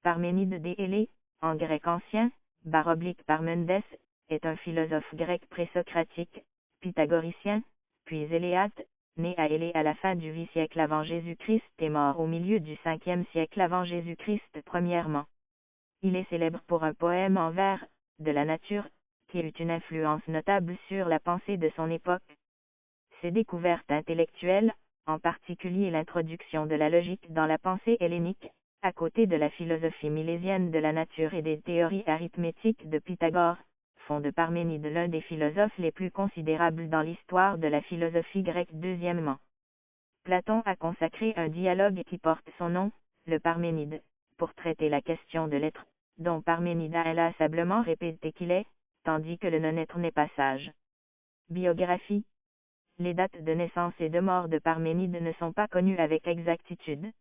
Parménide des Élés, en grec ancien, Parmenides, est un philosophe grec présocratique, pythagoricien, puis éléate, né à Élée à la fin du 8e siècle avant Jésus-Christ et mort au milieu du 5e siècle avant Jésus-Christ. Premièrement, il est célèbre pour un poème en vers, de la nature, qui eut une influence notable sur la pensée de son époque. Ses découvertes intellectuelles, en particulier l'introduction de la logique dans la pensée hellénique, à côté de la philosophie milésienne de la nature et des théories arithmétiques de Pythagore, font de Parménide l'un des philosophes les plus considérables dans l'histoire de la philosophie grecque. Deuxièmement, Platon a consacré un dialogue qui porte son nom, le Parménide, pour traiter la question de l'être, dont Parménide a inlassablement répété qu'il est, tandis que le non-être n'est pas sage. Biographie. Les dates de naissance et de mort de Parménide ne sont pas connues avec exactitude.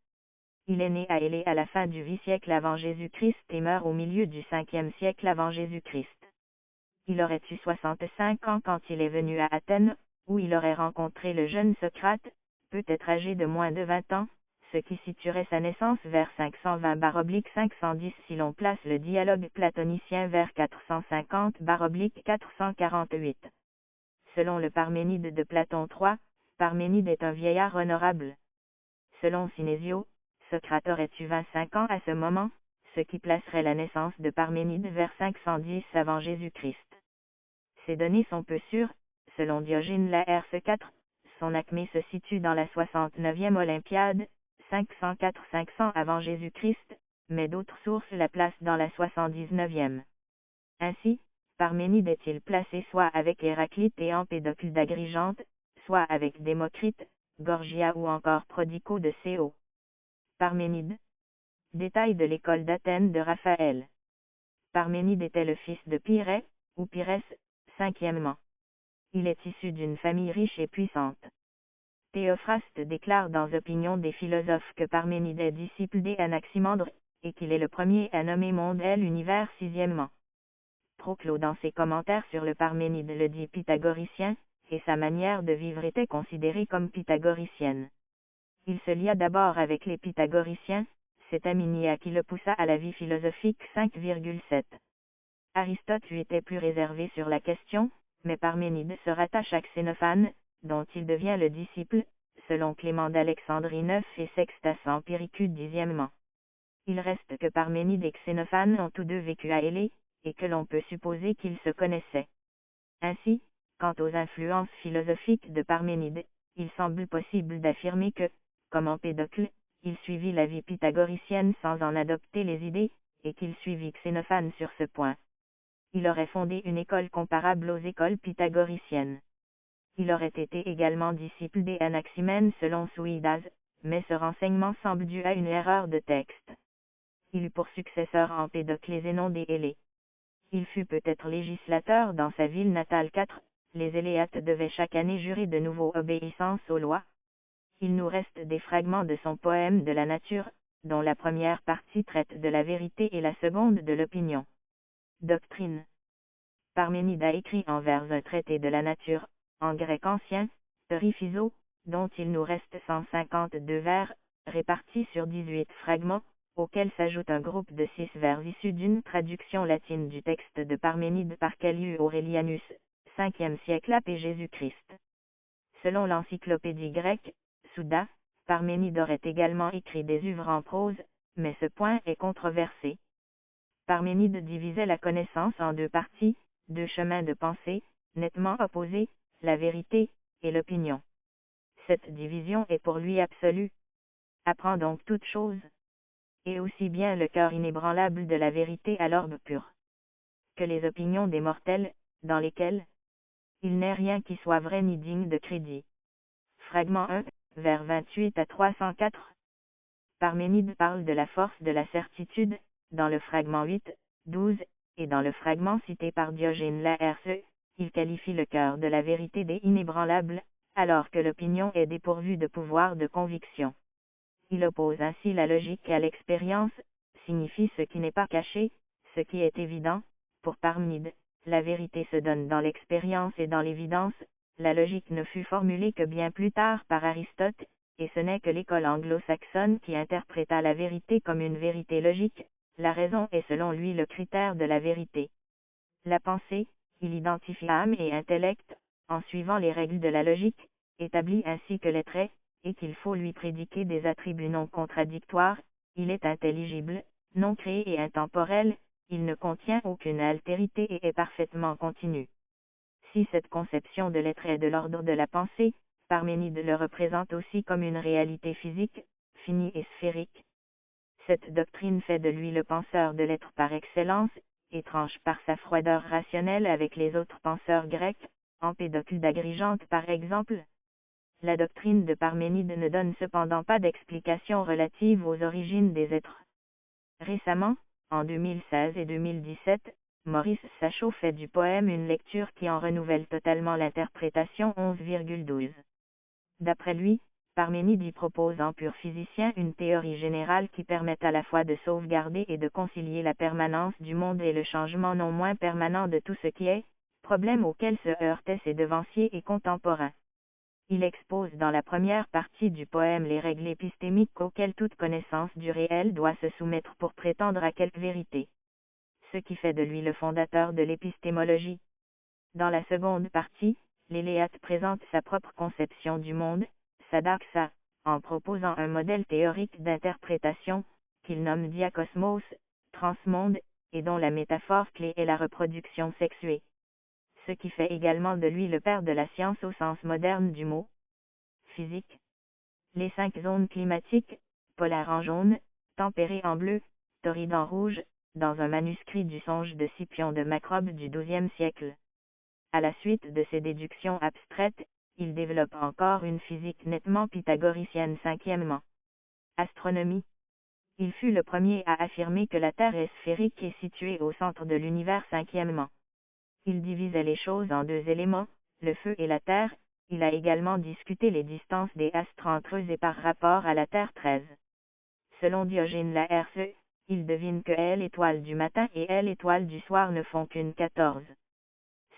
Il est né à Élée à la fin du 8e siècle avant Jésus-Christ et meurt au milieu du 5e siècle avant Jésus-Christ. Il aurait eu 65 ans quand il est venu à Athènes, où il aurait rencontré le jeune Socrate, peut-être âgé de moins de 20 ans, ce qui situerait sa naissance vers 520/510 si l'on place le dialogue platonicien vers 450/448. Selon le Parménide de Platon 3, Parménide est un vieillard honorable. Selon Synésio, Socrate aurait eu 25 ans à ce moment, ce qui placerait la naissance de Parménide vers 510 avant Jésus-Christ. Ces données sont peu sûres. Selon Diogène Laërce 4, son acmé se situe dans la 69e Olympiade, 504-500 avant Jésus-Christ, mais d'autres sources la placent dans la 79e. Ainsi, Parménide est-il placé soit avec Héraclite et Empédocle d'Agrigente, soit avec Démocrite, Gorgia ou encore Prodico de Céo. Parménide. Détail de l'école d'Athènes de Raphaël. Parménide était le fils de Pyrrhès, ou Pyrrhès. Cinquièmement, il est issu d'une famille riche et puissante. Théophraste déclare dans Opinion des philosophes que Parménide est disciple d'Anaximandre, et qu'il est le premier à nommer monde et l'univers. Sixièmement, Proclo dans ses commentaires sur le Parménide le dit pythagoricien, et sa manière de vivre était considérée comme pythagoricienne. Il se lia d'abord avec les pythagoriciens, c'est Aminia qui le poussa à la vie philosophique. 5,7. Aristote lui était plus réservé sur la question, mais Parménide se rattache à Xénophane, dont il devient le disciple, selon Clément d'Alexandrie 9 et Sextas Empiricus. Dixièmement, il reste que Parménide et Xénophane ont tous deux vécu à Élée, et que l'on peut supposer qu'ils se connaissaient. Ainsi, quant aux influences philosophiques de Parménide, il semble possible d'affirmer que, comme Empédocle, il suivit la vie pythagoricienne sans en adopter les idées, et qu'il suivit Xénophane sur ce point. Il aurait fondé une école comparable aux écoles pythagoriciennes. Il aurait été également disciple des Anaximènes selon Suidas, mais ce renseignement semble dû à une erreur de texte. Il eut pour successeur Empédocle et Zénon des Élés. Il fut peut-être législateur dans sa ville natale. 4. Les Éléates devaient chaque année jurer de nouveau obéissance aux lois. Il nous reste des fragments de son poème de la nature, dont la première partie traite de la vérité et la seconde de l'opinion. Doctrine. Parménide a écrit en vers un traité de la nature, en grec ancien, Periphyso, dont il nous reste 152 vers, répartis sur 18 fragments, auxquels s'ajoute un groupe de 6 vers issus d'une traduction latine du texte de Parménide par Callius Aurelianus, 5e siècle après Jésus-Christ. Selon l'encyclopédie grecque, Souda, Parménide aurait également écrit des œuvres en prose, mais ce point est controversé. Parménide divisait la connaissance en deux parties, deux chemins de pensée, nettement opposés, la vérité, et l'opinion. Cette division est pour lui absolue. Apprends donc toute chose, et aussi bien le cœur inébranlable de la vérité à l'orbe pur, que les opinions des mortels, dans lesquelles il n'est rien qui soit vrai ni digne de crédit. Fragment 1, vers 28 à 304. Parménide parle de la force de la certitude, dans le fragment 8, 12, et dans le fragment cité par Diogène Laërce, il qualifie le cœur de la vérité des inébranlables, alors que l'opinion est dépourvue de pouvoir de conviction. Il oppose ainsi la logique à l'expérience, signifie ce qui n'est pas caché, ce qui est évident. Pour Parménide, la vérité se donne dans l'expérience et dans l'évidence. La logique ne fut formulée que bien plus tard par Aristote, et ce n'est que l'école anglo-saxonne qui interpréta la vérité comme une vérité logique, La raison est selon lui le critère de la vérité. La pensée, il identifie âme et intellect, en suivant les règles de la logique, établit ainsi que l'être est, et qu'il faut lui prédiquer des attributs non contradictoires. Il est intelligible, non créé et intemporel, il ne contient aucune altérité et est parfaitement continu. Si cette conception de l'être est de l'ordre de la pensée, Parménide le représente aussi comme une réalité physique, finie et sphérique. Cette doctrine fait de lui le penseur de l'être par excellence, étrange par sa froideur rationnelle avec les autres penseurs grecs, Empédocle d'Agrigente par exemple. La doctrine de Parménide ne donne cependant pas d'explication relative aux origines des êtres. Récemment, en 2016 et 2017, Maurice Sachot fait du poème une lecture qui en renouvelle totalement l'interprétation 11,12. D'après lui, Parménide y propose en pur physicien une théorie générale qui permet à la fois de sauvegarder et de concilier la permanence du monde et le changement non moins permanent de tout ce qui est, problème auquel se heurtaient ses devanciers et contemporains. Il expose dans la première partie du poème les règles épistémiques auxquelles toute connaissance du réel doit se soumettre pour prétendre à quelque vérité. Ce qui fait de lui le fondateur de l'épistémologie. Dans la seconde partie, l'Éléate présente sa propre conception du monde, sa doxa, en proposant un modèle théorique d'interprétation, qu'il nomme diacosmos, transmonde, et dont la métaphore clé est la reproduction sexuée. Ce qui fait également de lui le père de la science au sens moderne du mot. Physique. Les 5 zones climatiques, polaires en jaune, tempérées en bleu, torrides en rouge, dans un manuscrit du Songe de Scipion de Macrobe du XIIe siècle. À la suite de ces déductions abstraites, il développe encore une physique nettement pythagoricienne. Cinquièmement. Astronomie. Il fut le premier à affirmer que la Terre est sphérique et située au centre de l'univers. Cinquièmement. Il divisait les choses en 2 éléments, le feu et la terre. Il a également discuté les distances des astres entre eux et par rapport à la Terre 13. Selon Diogène Laërce, il devine que L étoile du matin et L étoile du soir ne font qu'une 14.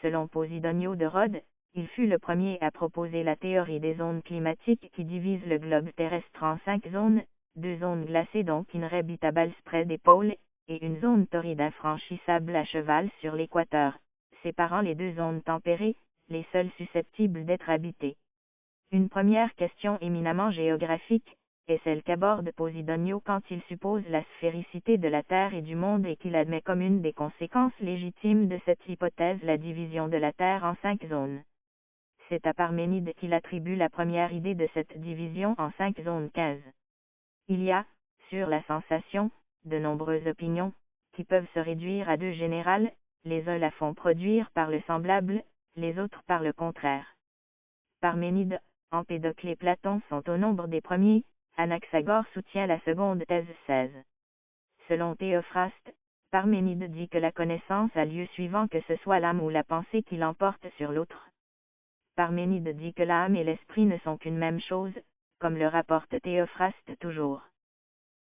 Selon Posidonio de Rhodes, il fut le premier à proposer la théorie des zones climatiques qui divise le globe terrestre en 5 zones, 2 zones glacées donc inhabitables près des pôles, et une zone torride infranchissable à cheval sur l'équateur, séparant les 2 zones tempérées, les seules susceptibles d'être habitées. Une première question éminemment géographique, est celle qu'aborde Posidonio quand il suppose la sphéricité de la Terre et du monde et qu'il admet comme une des conséquences légitimes de cette hypothèse la division de la Terre en 5 zones. C'est à Parménide qu'il attribue la première idée de cette division en 5 zones 15. Il y a, sur la sensation, de nombreuses opinions, qui peuvent se réduire à 2 générales, les uns la font produire par le semblable, les autres par le contraire. Parménide, Empédocle et Platon sont au nombre des premiers, Anaxagore soutient la seconde thèse 16. Selon Théophraste, Parménide dit que la connaissance a lieu suivant que ce soit l'âme ou la pensée qui l'emporte sur l'autre. Parménide dit que l'âme et l'esprit ne sont qu'une même chose, comme le rapporte Théophraste toujours.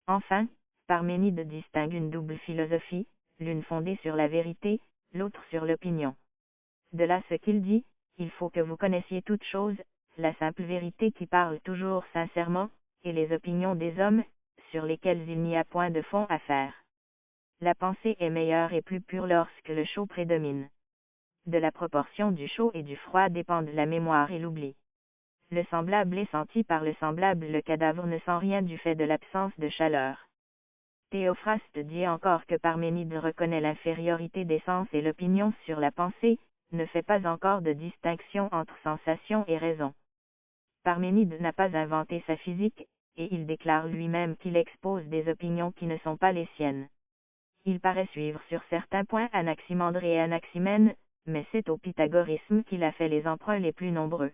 Enfin, Parménide distingue une double philosophie, l'une fondée sur la vérité, l'autre sur l'opinion. De là ce qu'il dit, il faut que vous connaissiez toute chose, la simple vérité qui parle toujours sincèrement, et les opinions des hommes, sur lesquelles il n'y a point de fond à faire. La pensée est meilleure et plus pure lorsque le chaud prédomine. De la proportion du chaud et du froid dépendent la mémoire et l'oubli. Le semblable est senti par le semblable, le cadavre ne sent rien du fait de l'absence de chaleur. Théophraste dit encore que Parménide reconnaît l'infériorité des sens et l'opinion sur la pensée, ne fait pas encore de distinction entre sensation et raison. Parménide n'a pas inventé sa physique, et il déclare lui-même qu'il expose des opinions qui ne sont pas les siennes. Il paraît suivre sur certains points Anaximandre et Anaximène, mais c'est au pythagorisme qu'il a fait les emprunts les plus nombreux.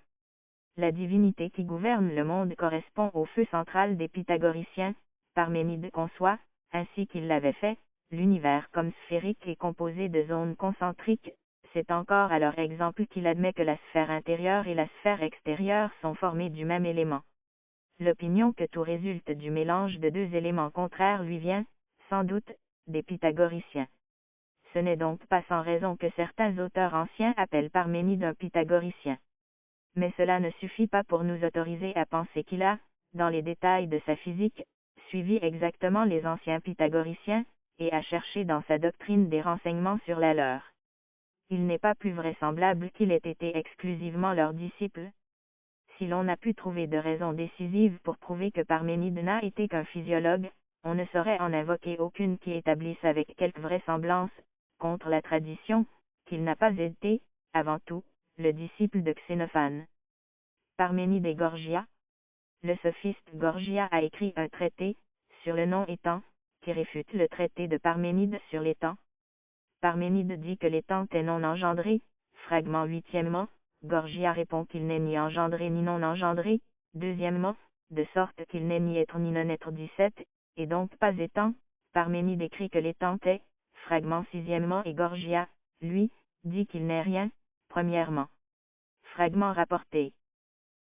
La divinité qui gouverne le monde correspond au feu central des pythagoriciens. Parménide conçoit, ainsi qu'il l'avait fait, l'univers comme sphérique et composé de zones concentriques. C'est encore à leur exemple qu'il admet que la sphère intérieure et la sphère extérieure sont formées du même élément. L'opinion que tout résulte du mélange de 2 éléments contraires lui vient, sans doute, des pythagoriciens. Ce n'est donc pas sans raison que certains auteurs anciens appellent Parménide un pythagoricien. Mais cela ne suffit pas pour nous autoriser à penser qu'il a, dans les détails de sa physique, suivi exactement les anciens pythagoriciens, et à chercher dans sa doctrine des renseignements sur la leur. Il n'est pas plus vraisemblable qu'il ait été exclusivement leur disciple. Si l'on n'a pu trouver de raisons décisives pour prouver que Parménide n'a été qu'un physiologue, on ne saurait en invoquer aucune qui établisse avec quelque vraisemblance, contre la tradition, qu'il n'a pas été, avant tout, le disciple de Xénophane. Parménide et Gorgia. Le sophiste Gorgia a écrit un traité, sur le non-étant, qui réfute le traité de Parménide sur l'étant. Parménide dit que l'étant est non engendré, fragment 8e. Gorgia répond qu'il n'est ni engendré ni non engendré, 2e, de sorte qu'il n'est ni être ni non-être 17, et donc pas étant. Parménide écrit que l'étant est, fragment 6e, et Gorgia, lui, dit qu'il n'est rien, 1er. Fragment rapporté.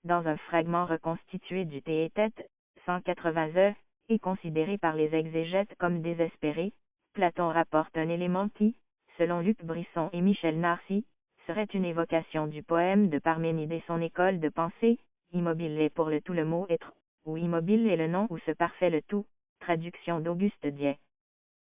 Dans un fragment reconstitué du Théétète, 180 e, et considéré par les exégètes comme désespéré, Platon rapporte un élément qui, selon Luc Brisson et Michel Narcy, serait une évocation du poème de Parménide et son école de pensée. Immobile est pour le tout le mot être, ou immobile est le nom où se parfait le tout, traduction d'Auguste Diet.